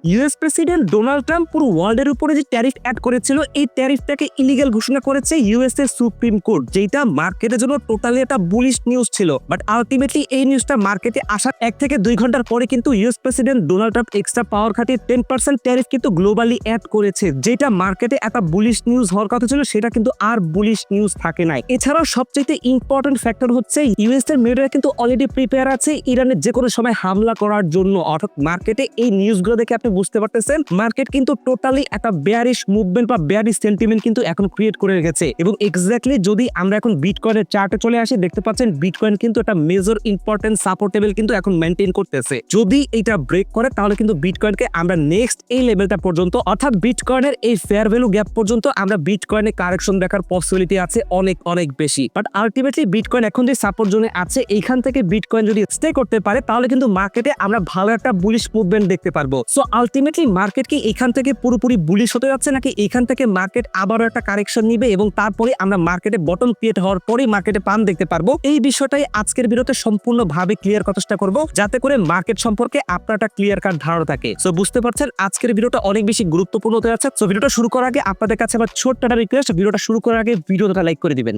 US president Donald Trump পুরো ওয়ার্ল্ডের উপরে যে ট্যারিফ অ্যাড করেছিল, এই ট্যারিফটাকে ইলিগাল ঘোষণা করেছে ইউএস এর সুপ্রিম কোর্ট, যেটা মার্কেটের জন্য টোটালি একটা বুলিশ নিউজ ছিল। বাট আলটিমেটলি এই নিউজটা মার্কেটে আসার 1 থেকে 2 ঘন্টার পরে কিন্তু US president Donald Trump extra পাওয়ার খাটিয়ে 10% ট্যারিফ কিন্তু গ্লোবালি অ্যাড করেছে, যেটা মার্কেটে একটা বুলিশ নিউজ হওয়ার কথা ছিল, সেটা কিন্তু আর বুলিশ নিউজ থাকে নাই। এছাড়াও সবচেয়ে ইম্পর্টেন্ট ফ্যাক্টর হচ্ছে ইউএস এর মিলিটারি কিন্তু অলরেডি প্রিপেয়ার আছে ইরানের যে কোনো সময় হামলা করার জন্য। অর্থাৎ মার্কেটে এই নিউজগুলো দেখে আপনি বুঝতে পারতেছেন মার্কেট কিন্তু টোটালি একটা বেয়ারিশ মুভমেন্ট বা বেয়ারিশ সেন্টিমেন্ট কিন্তু এখন ক্রিয়েট করে রেখেছে। এবং এক্স্যাক্টলি যদি আমরা এখন বিটকয়েনের চার্টে চলে আসি, দেখতে পাচ্ছেন বিটকয়েন কিন্তু একটা মেজর ইম্পর্টেন্ট সাপোর্ট লেভেল কিন্তু এখন মেইনটেইন করতেছে। যদি এটা ব্রেক করে তাহলে কিন্তু বিটকয়েনকে আমরা নেক্সট এই লেভেলটা পর্যন্ত, অর্থাৎ বিটকয়েনের এই ফেয়ার ভ্যালু গ্যাপ পর্যন্ত আমরা বিটকয়েনে কারেকশন দেখার পসিবিলিটি আছে অনেক অনেক বেশি। বাট আলটিমেটলি বিটকয়েন এখন যে সাপোর্ট জোনে আছে, এইখান থেকে বিটকয়েন যদি স্টে করতে পারে তাহলে কিন্তু মার্কেটে আমরা ভালো একটা বুলিশ মুভমেন্ট দেখতে পারবো। সো আলটিমেটলি মার্কেট কি এখান থেকে পুরোপুরি বুলিশ হতে যাচ্ছে, নাকি এখান থেকে মার্কেট আবারও একটা কারেকশন নিবে এবং তারপরে আমরা মার্কেটে বটম ক্রিয়েট হওয়ার পরেই মার্কেটে পান দেখতে পারবো? এই বিষয়টাই আজকের ভিডিওতে সম্পূর্ণভাবে ক্লিয়ার করার চেষ্টা করবো, যাতে করে মার্কেট সম্পর্কে আপনার একটা ক্লিয়ার কাট ধারণা থাকে। সো বুঝতে পারছেন আজকের ভিডিওটা অনেক বেশি গুরুত্বপূর্ণ হতে যাচ্ছে। সো ভিডিওটা শুরু করার আগে আপনাদের কাছে আমার ছোট্ট একটা রিকোয়েস্ট, ভিডিওটা শুরু করার আগে ভিডিওটা লাইক করে দিবেন।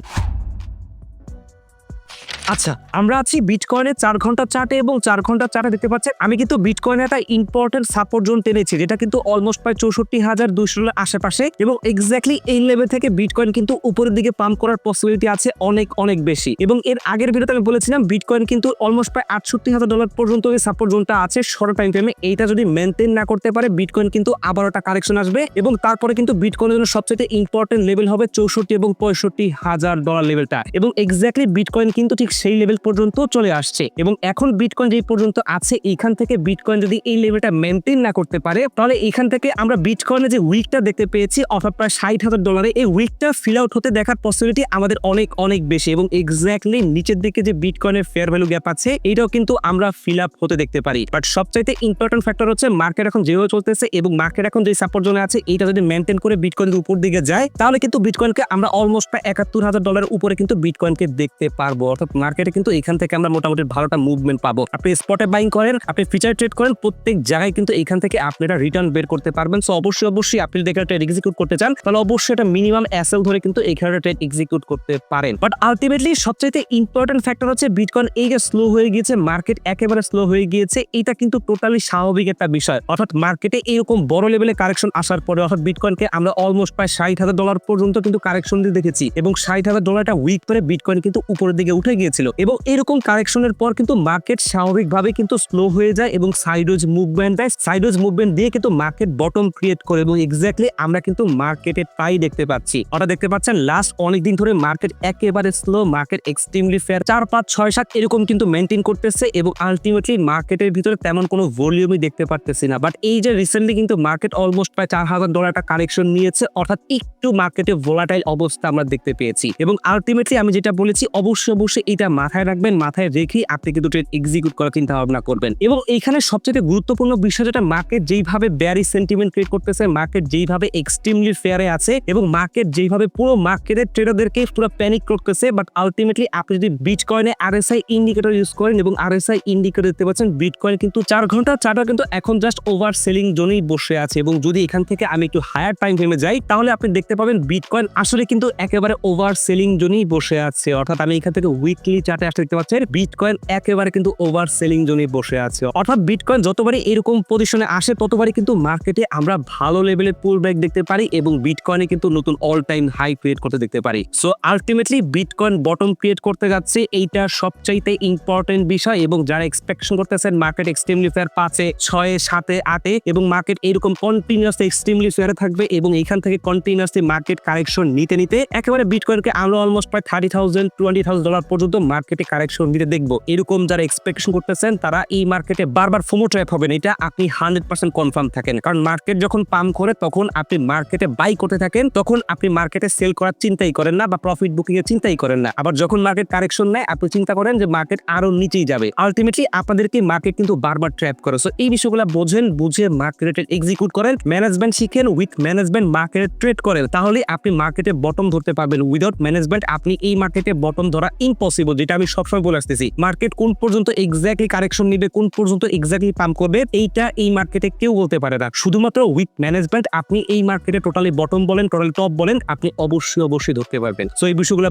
আচ্ছা, আমরা আছি বিটকয়েনের 4 ঘন্টা চার্টে এবং 4 ঘন্টা চার্টে দেখতে পাচ্ছেন আমি কিন্তু বিটকয়েনের একটা ইম্পর্টেন্ট সাপোর্ট জোন টেনেছি, যেটা কিন্তু অলমোস্ট প্রায় 64,200 আশেপাশে। এবং এক্স্যাক্টলি এই লেভেল থেকে বিটকয়েন কিন্তু উপরের দিকে পাম্প করার পসিবিলিটি আছে অনেক অনেক বেশি। এবং এর আগের ভিডিওতে আমি বলেছিলাম বিটকয়েন কিন্তু অলমোস্ট প্রায় $68,000 পর্যন্ত এই সাপোর্ট জোনটা আছে শর্ট টাইম ফ্রেমে। এইটা যদি মেনটেন না করতে পারে বিটকয়েন কিন্তু আবার একটা কারেকশন আসবে এবং তারপরে কিন্তু বিটকয়েনের জন্য সবচেয়ে ইম্পর্টেন্ট লেভেল হবে 64 এবং $65,000 লেভেলটা। এবং এক্স্যাক্টলি বিটকয়েন কিন্তু ঠিক সেই লেভেল পর্যন্ত চলে আসছে। এবং এখন বিটকয়েন যেই পর্যন্ত আছে, এইখান থেকে বিটকয়েন যদি এই লেভেলটা মেনটেন না করতে পারে তাহলে এইখান থেকে আমরা বিটকয়েনের যে উইকটা দেখতে পেয়েছি অর্থাৎ প্রায় $60,000, এই উইকটা ফিল আউট হতে দেখার পসিবিলিটি আমাদের অনেক অনেক বেশি। এবং এক্স্যাক্টলি নিচের দিকে যে বিটকয়েনের ফেয়ার ভ্যালু গ্যাপ আছে, এইটাও কিন্তু আমরা ফিল আপ হতে দেখতে পারি। বাট সবচাইতে ইম্পর্টেন্ট ফ্যাক্টর হচ্ছে মার্কেট এখন যেভাবে চলতেছে এবং মার্কেট এখন যে সাপোর্ট জোনে আছে, এইটা যদি মেনটেন করে বিটকয়েনের উপর দিকে যায় তাহলে কিন্তু বিটকয়েনকে আমরা অলমোস্ট প্রায় $71,000 উপরে কিন্তু বিটকয়েনকে দেখতে পারবো। অর্থাৎ মার্কেটে কিন্তু এখান থেকে আমরা মোটামুটি ভালোটা মুভমেন্ট পাবো। আপনি স্পটে বাইং করেন, আপনি ফিচার ট্রেড করেন, প্রত্যেক জায়গায় কিন্তু এখান থেকে আপনি একটা রিটার্ন বের করতে পারবেন। সো অবশ্যই আপনি দেখে ট্রেড এক্সিকিউট করতে চান তাহলে অবশ্যই একটা মিনিমাম এসএল ধরে কিন্তু এখানে ট্রেড এক্সিকিউট করতে পারেন। বাট আলটিমেটলি সবচেয়ে ইম্পর্টেন্ট ফ্যাক্টর হচ্ছে বিটকয়েন এই যে স্লো হয়ে গিয়েছে, মার্কেট একেবারে স্লো হয়ে গিয়েছে, এটা কিন্তু টোটালি স্বাভাবিক একটা বিষয়। অর্থাৎ মার্কেটে এরকম বড় লেভেলে কারেকশন আসার পরে অর্থাৎ বিটকয়েনকে আমরা অলমোস্ট প্রায় $60,000 পর্যন্ত কিন্তু কারেকশন দিয়ে দেখেছি এবং $60,000 উইক পরে বিটকয়েন কিন্তু উপরের দিকে উঠে গিয়েছিল। এবং এরকম কারেকশনের পর কিন্তু মার্কেট স্বাভাবিকভাবে কিন্তু স্লো হয়ে যায় এবং সাইডওয়েজ মুভমেন্ট দেয়। সাইডওয়েজ মুভমেন্ট দিয়ে কিন্তু মার্কেট বটম ক্রিয়েট করে এবং এক্স্যাক্টলি আমরা কিন্তু মার্কেটে তাই দেখতে পাচ্ছি। অর্থাৎ দেখতে পাচ্ছেন লাস্ট অনেকদিন ধরে মার্কেট একেবারে স্লো, মার্কেট এক্সট্রিমলি ফেয়ার 4, 5, 6, 7 এরকম কিন্তু মেনটেন করতেছে এবং আলটিমেটলি মার্কেটের ভিতরে তেমন কোনো ভলিউমই দেখতে পারতেছি না। বাট এই যে রিসেন্টলি কিন্তু মার্কেট অলমোস্ট প্রায় $4,000 একটা কারেকশন নিয়েছে, অর্থাৎ একটু মার্কেটে ভোলাটাইল অবস্থা আমরা দেখতে পেয়েছি। এবং আলটিমেটলি আমি যেটা বলেছি অবশ্যই এটা মাথায় রাখবেন, মাথায় রেখেই আপনি কিন্তু ট্রেড এক্সিকিউট করার চিন্তা ভাবনা করবেন। এবং এইখানে সবচেয়ে গুরুত্বপূর্ণ বিষয় যেটা, মার্কেট যেইভাবে বেয়ারিশ সেন্টিমেন্ট ক্রিয়েট করতেছে, মার্কেট যেইভাবে এক্সট্রিমলি ফেয়ারে আছে এবং মার্কেট যেইভাবে পুরো মার্কেটের ট্রেডারদেরকে পুরো প্যানিক করতেছে। বাট আলটিমেটলি আপনি যদি বিটকয়েনে আরএসআই ইন্ডিকেটর ইউজ করেন এবং আরএসআই ইন্ডিকেটর দেখতে পাচ্ছেন বিটকয়েন কিন্তু 4 ঘন্টা চার্টে কিন্তু এখন জাস্ট ওভার সেলিং জোনেই বসে আছে। এবং যদি এখান থেকে আমি একটু হায়ার টাইম ফ্রেমে যাই তাহলে আপনি দেখতে পাবেন বিটকয়েন আসলে কিন্তু একেবারে ওভার সেলিং জোনেই বসে আছে। অর্থাৎ আমি এখান থেকে উইকলি চার্টে আসতে দেখতে পাচ্ছেন বিটকয়েন একেবারে কিন্তু ওভার সেলিং জোনে বসে আছে। অর্থাৎ বিটকয়েন যতবারই এরকম পজিশনে আসে ততবারই কিন্তু মার্কেটে আমরা ভালো লেভেলে পুল ব্যাক দেখতে পারি এবং বিটকয়েনে কিন্তু নতুন অল টাইম হাই ক্রিয়েট করতে দেখতে পারি। So ultimately bitcoin bottom create করতে যাচ্ছে, এইটা সবচাইতে ইম্পর্টেন্ট বিষয়। এবং যারা এক্সপেকশন করতেছেন মার্কেট এক্সট্রিমলি ফেয়ার 5, 6, 7, 8 এবং মার্কেট এরকম কন্টিনিউয়াসলি এক্সট্রিমলি ফেয়ারে থাকবে এবং এখান থেকে কন্টিনিউয়াসলি মার্কেট কারেকশন নিতে একেবারে বিটকয়েনকে আমরা অলমোস্ট প্রায় $30,000, $20,000 পর্যন্ত মার্কেটে কারেকশন নিতে দেখবো। এরকম যারা এক্সপেকশন করতেছেন তারা এই মার্কেটে বারবার ফোমো ট্র্যাপ হবেন, এটা আপনি 100% কনফার্ম থাকেন। কারণ মার্কেট যখন পাম্প করে তখন আপনি মার্কেটে বাই করতে থাকেন, তখন আপনি মার্কেটে সেল করার চিন্তাই করেন না বা প্রফিট বুকিং এর চিন্তাই করেন না। আবার যখন মার্কেট কারেকশন নেয় আপনি চিন্তা করেন যে মার্কেট আরো নিচেই যাবে। আলটিমেটলি আপনাদেরকে মার্কেট কিন্তু বারবার ট্র্যাপ করে। সো এই বিষয়গুলো বোঝেন, বুঝে মার্কেটে এক্সিকিউট করেন, ম্যানেজমেন্ট শিখেন, উইথ ম্যানেজমেন্ট মার্কেটে ট্রেড করেন, তাহলে আপনি মার্কেটে বটম ধরতে পারবেন। উইদাউট ম্যানেজমেন্ট আপনি এই মার্কেটে বটম ধরা ইম্পসিবল যেটা আমি সবসময় বলে আসতেছি, মার্কেট কোন পর্যন্ত এক্স্যাক্টলি কারেকশন নিবে, কোন পর্যন্ত এক্স্যাক্টলি পাম্প করবে, এইটা এই মার্কেটে কেউ বলতে পারে না। শুধুমাত্র উইথ ম্যানেজমেন্ট আপনি এই মার্কেটে টোটালি বটম বলেন, টোটালি টপ বলেন, আপনি অবশ্যই ধরতে পারবেন। সো এই বিষয়গুলো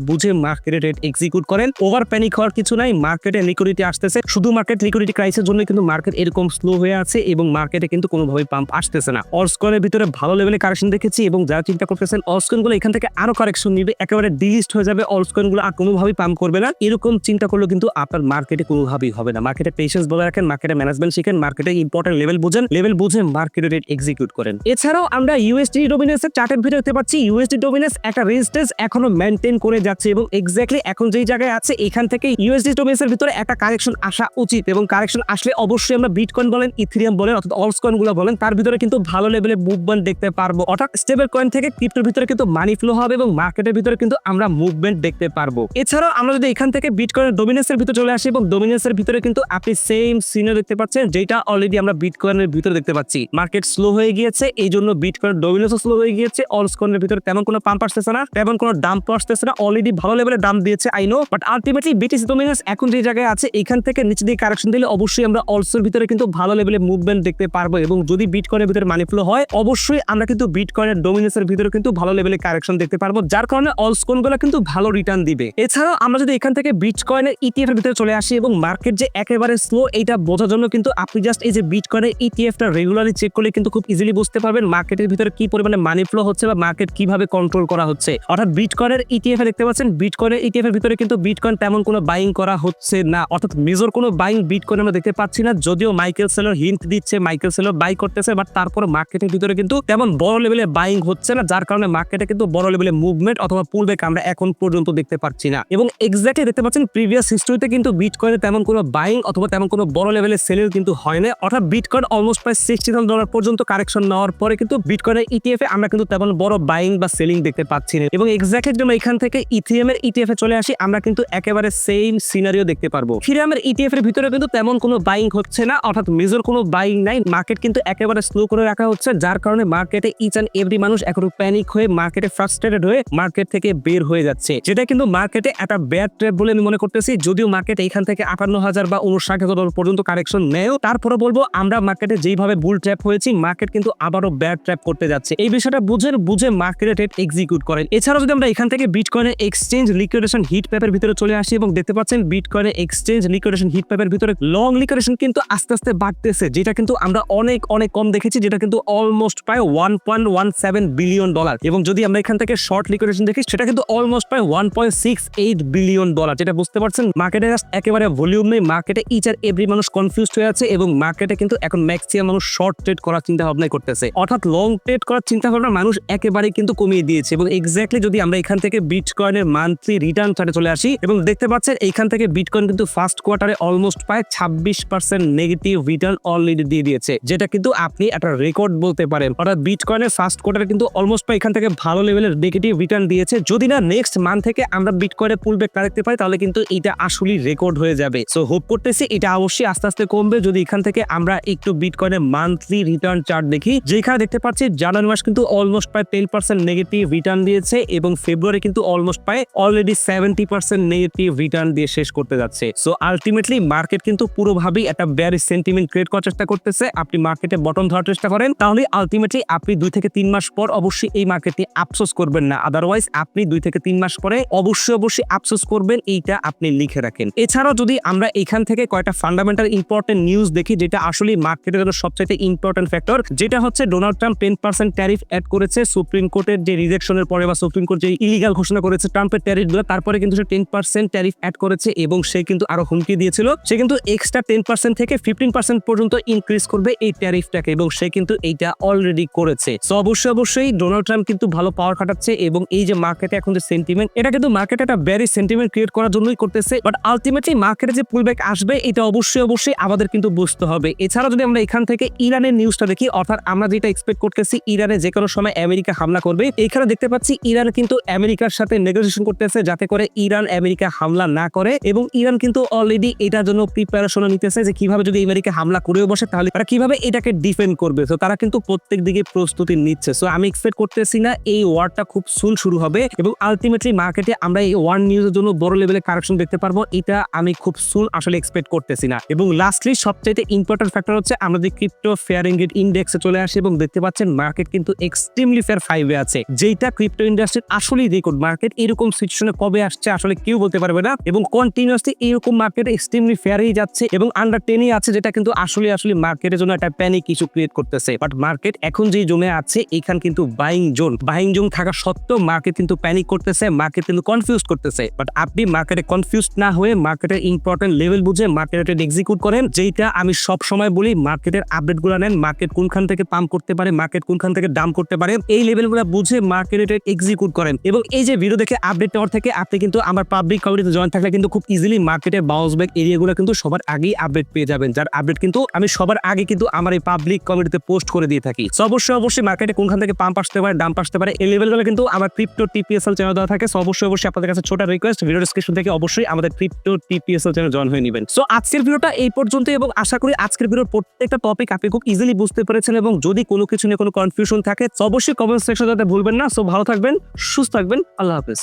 বুঝে মার্কেটে ট্রেড এক্সিকিউট করেন। ওভার প্যানিক হওয়ার কিছু নাই, মার্কেটে লিকুইডিটি আসতেছে, শুধু মার্কেট লিকুইডিটি ক্রাইসিসের জন্য কিন্তু মার্কেট এরকম স্লো হয়ে আছে এবং মার্কেটে কিন্তু কোনোভাবেই পাম্প আসতেছে না। অলসকয়েনের ভিতরে ভালো লেভেলে কারেকশন দেখেছি এবং যারা চিন্তা করতেছেন অলসকয়েনগুলো এখান থেকে আরো কারেকশন নিবে, একেবারে ডিলিস্ট হয়ে যাবে, অলসকয়েনগুলো আর কোনোভাবেই পাম্প করবে না, এরকম চিন্তা করলে কিন্তু আপনার মার্কেটে কোনোভাবেই হবে না। মার্কেটে পেশেন্স বজায় রাখেন, মার্কেটে ম্যানেজমেন্ট শিখেন, মার্কেটে ইম্পর্টেন্ট লেভেল বুঝে মার্কেটে রেট এক্সিকিউট করেন। এছাড়াও আমরা ইউএসডি ডোমিনেন্সের চার্টের ভিডিও দেখতে পাচ্ছি ইউএসডি ডোমিনেন্স একটা রেজিস্ট্যান্স এখনো মেইনটেইন করে যাচ্ছে এবং এক্স্যাক্টলি এখন যেই জায়গায় আছে এখান থেকে ইউএসডি ডোমিনেন্সের ভিতরে একটা কারেকশন আসা উচিত এবং কারেকশন আসলে অবশ্যই আমরা বিটকয়েন বলেন, ইথেরিয়াম বলেন অর্থাৎ অলসকয়েন গুলো বলেন, তার ভিতরে কিন্তু ভালো লেভেলে মুভমেন্ট দেখতে পারবো। অর্থাৎ স্টেবল কয়েন থেকে ক্রিপ্টোর ভিতরে কিন্তু মানি ফ্লো হবে এবং মার্কেটের ভিতরে কিন্তু আমরা মুভমেন্ট দেখতে পারবো। এছাড়াও আমরা যদি এখান থেকে বিটকয়েনের ডোমিনেন্সের ভিতরে চলে আসি এবং ডোমিনেন্সের ভিতরে কিন্তু আপনি সেম সিনারিও দেখতে পাচ্ছেন যেটা অলরেডি আমরা বিটকয়েনের ভিতরে দেখতে পাচ্ছি। মার্কেট স্লো হয়ে গিয়েছে, এই জন্য বিটকয়েন ডোমিনেন্সও স্লো হয়ে গিয়েছে, অলসকয়েনের ভিতরে তেমন কোনো পাম্প আসতেছে না, তেমন কোনো ডাম্প আসতেছে না, অলরেডি ভালো লেভেলে ডাম্প দিয়েছে I know, but ultimately BTC dominance এখন যে জায়গায় আছে এখান থেকে নিচে দিকে কারেকশন দিলে অবশ্যই আমরা অলসোর ভিতরে কিন্তু ভালো লেভেলে মুভমেন্ট দেখতে পারবো এবং যদি বিটকয়েনের ভিতরে মানি ফ্লো হয় অবশ্যই আমরা কিন্তু বিটকয়েনের ডোমিনেন্সের ভিতরে কিন্তু ভালো লেভেলে কারেকশন দেখতে পারবো, যার কারণে অলসকয়েনগুলো কিন্তু ভালো রিটার্ন দিবে। এছাড়াও আমরা যদি এখান থেকে বিটকয়েনের ইটিএফ এর ভিতরে চলে আসি এবং মার্কেট যে একেবারে স্লো এইটা বোঝার জন্য কিন্তু আপনি জাস্ট এই যে বিটকয়েনের ইটিএফটা রেগুলারলি চেক করলে কিন্তু খুব ইজিলি বুঝতে পারবেন মার্কেটের ভিতরে কি পরিমাণে মানি ফ্লো হচ্ছে বা মার্কেট কিভাবে কন্ট্রোল করা হচ্ছে। অর্থাৎ বিটকয়েনের ইটিএফ এ দেখতে পাচ্ছেন বিটকয়েনের ইটিএফ এর ভিতরে কিন্তু বিটকয়েন তেমন কোনো বাইং করা হচ্ছে না, অর্থাৎ মেজর কোনো বাইং বিটকয়েন আমরা দেখতে পাচ্ছি না, যদিও মাইকেল সেলর হিন্ট দিচ্ছে, মাইকেল সেলর বাই করতেছে, বাট তারপরে মার্কেটের ভিতরে কিন্তু তেমন বড় লেভেলে বাইং হচ্ছে না, যার কারণে মার্কেটে কিন্তু বড় লেভেলে মুভমেন্ট অথবা পুলব্যাক আমরা এখন পর্যন্ত দেখতে পাচ্ছি না। এবং এক্স্যাক্টলি দেখতে পাচ্ছেন প্রিভিয়াস হিস্ট্রিতে কিন্তু বিটকয়েনে তেমন কোনো বাইং অথবা তেমন কোনো বড় লেভেলে সেলিং কিন্তু হয় না, অর্থাৎ বিটকয়েন অলমোস্ট প্রায় $60,000 পর্যন্ত কারেকশন নেওয়ার পরে কিন্তু বিটকয়েনের ইটিএফ এ আমরা কিন্তু তেমন বড় বাইং বা সেলিং দেখতে পাচ্ছি না। এবং এক্স্যাক্টলি যদি আমরা এখান থেকে ইথেরিয়াম এর ইটিএফ এ চলে আসি আমরা কিন্তু একেবারে সেম সিনারিও দেখতে পারবো। ইথেরিয়ামের ইটিএফ এর ভিতরে কিন্তু তেমন কোনো বাইং হচ্ছে না, অর্থাৎ মেজর কোনো বাইং নাই, মার্কেট কিন্তু একেবারে স্লো করে রাখা হচ্ছে, যার কারণে মার্কেটে ইচ অ্যান্ড এভরি মানুষ এখন প্যানিক হয়ে মার্কেটে ফ্রাস্ট্রেটেড হয়ে মার্কেট থেকে বের হয়ে যাচ্ছে, যেটা কিন্তু মার্কেটে একটা ব্যাড ট্রেড বলে আমি মনে করতেছি। যদিও মার্কেট এইখান থেকে 58,000 বা 59,000 পর্যন্ত কারেকশন নেয়, তারপরে বলবো আমরা মার্কেটে যেইভাবে বুল ট্র্যাপ হয়েছি মার্কেট কিন্তু আবারও ব্যাড ট্র্যাপ করতে যাচ্ছে। এই বিষয়টা বুঝে মার্কেটে ট্রেড এক্সিকিউট করেন। এছাড়াও যদি আমরা এখান থেকে বিটকয়েনের এক্সচেঞ্জ লিকুইডেশন হিট প্যাপের ভিতরে চলে আসি এবং দেখতে পাচ্ছেন বিটকয়েনের এক্সচেঞ্জ লিকুইডেশন হিট প্যাপের ভিতরে লং লিকুইডেশন কিন্তু আস্তে আস্তে বাড়তেছে, যেটা কিন্তু আমরা অনেক কম দেখেছি, যেটা কিন্তু অলমোস্ট প্রায় $1.17 বিলিয়ন। এবং যদি আমরা এখান থেকে শর্ট লিকুইডেশন দেখি সেটা কিন্তু অলমোস্ট প্রায় $1.68 বিলিয়ন, যেটা বুঝতে পারছেন মার্কেটে একেবারে ভলিউম নেই, মার্কেটে ইচ আর এভরি মানুষ কনফিউজড হয়ে আছে এবং মার্কেটে কিন্তু এখন ম্যাক্সিমাম মানুষ শর্ট ট্রেড করার চিন্তা ভাবনা করতেছে, অর্থাৎ লং ট্রেড করার চিন্তা ভাবনা মানুষ একেবারে কিন্তু কমিয়ে দিয়েছে। এবং এক্স্যাক্টলি যদি আমরা এখান থেকে বিটকয়েনের মান্থলি রিটার্ন চার্টে চলে আসি এবং দেখতে পাচ্ছেন এইখান থেকে বিটকয়েন কিন্তু ফার্স্ট কোয়ার্টারে অলমোস্ট প্রায় 26% নেগেটিভ রিটার্ন অলরেডি দিয়ে দিয়েছে, যেটা কিন্তু আপনি একটা রেকর্ড বলতে পারেন। অর্থাৎ বিটকয়েনের ফার্স্ট কোয়ার্টারে কিন্তু অলমোস্ট প্রায় এখান থেকে ভালো লেভেলের নেগেটিভ রিটার্ন দিয়েছে। যদি না নেক্সট মান্থ থেকে আমরা বিটকয়েনের পুলব্যাক না দেখতে পাই তাহলে কিন্তু এটা আসলেই রেকর্ড হয়ে যাবে। সো হোপ করতেছি এটা অবশ্যই আস্তে আস্তে কমবে যদি এখান থেকে আমরা একটু বিটকয়েনের মান্থলি রিটার্ন চার্ট দেখি, যেখানে দেখতে পাচ্ছি জানুয়ারি মাস কিন্তু অলমোস্ট প্রায় 10% নেগেটিভ রিটার্ন দিয়েছে এবং ফেব্রুয়ারি কিন্তু অলমোস্ট প্রায় অলরেডি 70% নেগেটিভ রিটার্ন দিয়ে শেষ করতে যাচ্ছে। সো আলটিমেটলি মার্কেট কিন্তু পুরোভাবেই একটা বেয়ারিশ সেন্টিমেন্ট ক্রিয়েট করার চেষ্টা করতেছে। আপনি মার্কেটে বটম ধরার চেষ্টা করেন তাহলে আলটিমেটলি আপনি 2 থেকে 3 মাস পর অবশ্যই এই মার্কেট নিয়ে আফসোস করবেন না, আদারওয়াইজ আপনি 2 থেকে 3 মাস পরে অবশ্যই আফসোস করবেন, এইটা আপনি লিখে রাখেন। এছাড়াও যদি আমরা এখান থেকে কয়টা ফান্ডামেন্টাল ইম্পর্টেন্ট নিউজ দেখি যেটা আসলে মার্কেটের জন্য সবচেয়ে ইম্পর্টেন্ট ফ্যাক্টর, যেটা হচ্ছে ডোনাল্ড ট্রাম্প 10% ট্যারিফ অ্যাড করেছে সুপ্রিম কোর্টের যে রিজেকশনের পরে বা সুপ্রিম কোর্ট যে ইলিগাল ঘোষণা করেছে ট্রাম্পের ট্যারিফগুলো, তারপরে কিন্তু সে 10% ট্যারিফ অ্যাড করেছে এবং সে কিন্তু আরো হুমকি দিয়েছিল সে কিন্তু এক্সট্রা 10% থেকে 15% পর্যন্ত ইনক্রিজ করবে এই ট্যারিফটাকে এবং সে কিন্তু এইটা অলরেডি করেছে। সো অবশ্যই ডোনাল্ড ট্রাম্প কিন্তু ভালো পাওয়ার খাটাচ্ছে এবং এই যে মার্কেটে এখন যে সেন্টিমেন্ট এটা কিন্তু মার্কেটে একটা বেয়ারিশ সেন্টিমেন্ট ক্রিয়েট করার জন্যই করতেছে, বাট আলটিমেটলি মার্কেটে যে পুলব্যাক আসবে এটা অবশ্যই আমাদের কিন্তু বুঝতে হবে। এছাড়া যদি আমরা এখান থেকে ইরানের নিউজটা দেখি, অর্থাৎ আমরা যেটা এক্সপেক্ট করতেছি ইরানে যে কোনো সময় আমেরিকা হামলা করবে, এখানে দেখতে পাচ্ছি ইরান কিন্তু আমেরিকার সাথে নেগোসিয়েশন করতেছে যাতে করে ইরান আমেরিকা হামলা না করে এবং ইরান কিন্তু অলরেডি এটার জন্য প্রিপারেশন নিতেছে যে কিভাবে যদি আমেরিকা হামলা করেও বসে তাহলে তারা কিভাবে এটাকে ডিফেন্ড করবে। তো তারা কিন্তু প্রত্যেক দিকে প্রস্তুতি নিচ্ছে। সো আমি এক্সপেক্ট করতেছি না এই ওয়ারটা খুব সুন শুরু হবে এবং আলটিমেটলি মার্কেটে আমরা এই ওয়ার নিউজের জন্য জন্য বড় লেভেলের কারেকশন দেখতে পারবো, এটা আমি খুব সুন আসলে এক্সপেক্ট করতেছি না। এবং লাস্টলি সবচাইতে ইম্পর্টেন্ট ফ্যাক্টর হচ্ছে আমরা যে ক্রিপ্টো ফেয়ার ইনগেট ইন্ডেক্সে চলে আসি এবং দেখতে পাচ্ছেন মার্কেট কিন্তু এক্সট্রিমলি ফেয়ার 5-এ আছে, যেটা ক্রিপ্টো ইন্ডাস্ট্রির আসলেই রেকর্ড। মার্কেট এরকম সিচুয়েশনে কবে আসছে আসলে কেউ বলতে পারবে না, এবং কন্টিনিউয়াসলি এরকম মার্কেট এক্সট্রিমলি ফেয়ারই যাচ্ছে এবং আন্ডার 10-ই আছে, যেটা কিন্তু আসলে মার্কেটের জন্য একটা প্যানিক ইস্যু ক্রিয়েট করতেছে। বাট মার্কেট এখন যে জোনে আছে এখান কিন্তু বাইং জোন থাকা সত্ত্বেও মার্কেট কিন্তু প্যানিক করতেছে, মার্কেট কিন্তু কনফিউজ করতেছে। বাট আপনি মার্কেটে কনফিউজ না হয়ে মার্কেটের ইম্পর্টেন্ট লেভেল বুঝে মার্কেটে এক্সিকিউট করেন, যেটা আমি সব সময় বলি, মার্কেটের আপডেটগুলো নেন, মার্কেট কোনখান থেকে পাম্প করতে পারে, মার্কেট কোনখান থেকে ডাম্প করতে পারে, এই লেভেলগুলো বুঝে মার্কেটে এক্সিকিউট করেন। এবং এই যে ভিডিও দেখে আপডেট নেওয়ার থেকে আপনি কিন্তু আমার পাবলিক কমিউনিটিতে জয়েন থাকলে কিন্তু খুব ইজিলি মার্কেটের বাউন্স ব্যাক এরিয়াগুলো কিন্তু সবার আগেই আপডেট পেয়ে যাবেন, যার আপডেট কিন্তু আমি সবার আগে কিন্তু আমার এই পাবলিক কমিউনিটিতে পোস্ট করে দিয়ে থাকি। সো অবশ্যই মার্কেটে কোনখান থেকে পাম্প আসতে পারে, ডাম্প আসতে পারে, এই লেভেলগুলো কিন্তু আমার ক্রিপ্টো টিপিএসএল চ্যানেল দেওয়া থাকে। সো অবশ্যই আপনাদের কাছে ছোট রিকোয়েস্ট, ভিডিও ডেসক্রিপশন থেকে অবশ্যই আমাদের ক্রিপ্টো টিপিএসএল চ্যানেল জয়েন হয়ে নেবেন। সো আজকের ভিডিওটা এই পর্যন্ত, এবং আশা করি আজকের ভিডিওর প্রত্যেকটা টপিক আপনি খুব ইজিলি বুঝতে পেরেছেন, এবং যদি কোনো কিছু নিয়ে কোনো কনফিউশন থাকে অবশ্যই কমেন্ট সেকশনে জানাতে ভুলবেন না। সো ভালো থাকবেন, সুস্থ থাকবেন, আল্লাহ হাফেজ।